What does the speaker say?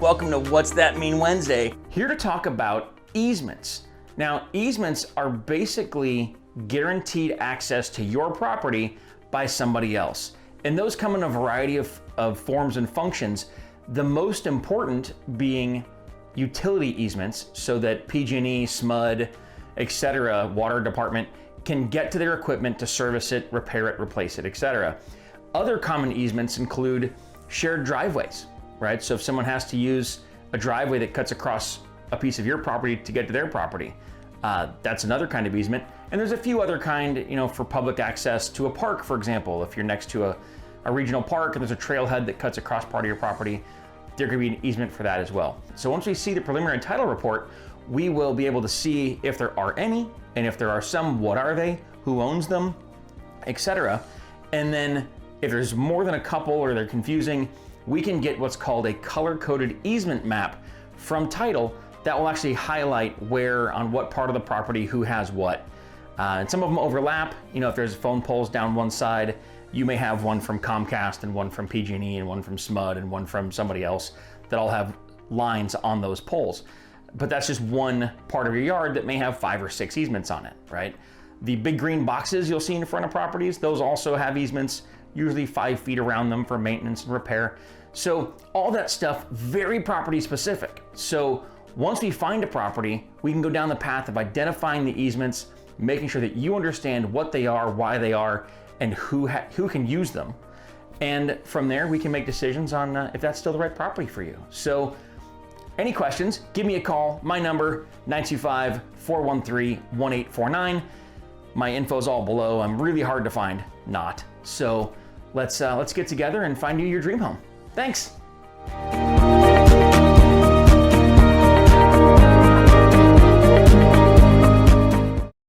Welcome to What's That Mean Wednesday. Here to talk about easements. Now, easements are basically guaranteed access to your property by somebody else. And those come in a variety of forms and functions. The most important being utility easements so that PG&E, SMUD, etc., water department can get to their equipment to service it, repair it, replace it, etc. Other common easements include shared driveways, right? So if someone has to use a driveway that cuts across a piece of your property to get to their property, that's another kind of easement. And there's a few other kind, for public access to a park, for example. If you're next to a regional park and there's a trailhead that cuts across part of your property, there could be an easement for that as well. So once we see the preliminary title report, we will be able to see if there are any, and if there are some, what are they, who owns them, etc. And then if there's more than a couple or they're confusing, we can get what's called a color-coded easement map from title that will actually highlight where, on what part of the property, who has what. And some of them overlap. If there's phone poles down one side, you may have one from Comcast and one from PG&E and one from SMUD and one from somebody else that all have lines on those poles. But that's just one part of your yard that may have 5 or 6 easements on it, right? The big green boxes you'll see in front of properties, those also have easements, usually 5 feet around them for maintenance and repair. So all that stuff, very property specific. So once we find a property, we can go down the path of identifying the easements, making sure that you understand what they are, why they are, and who can use them. And from there, we can make decisions on if that's still the right property for you. So any questions, give me a call. My number, 925-413-1849. My info's all below. I'm really hard to find, not. So let's get together and find you your dream home. Thanks.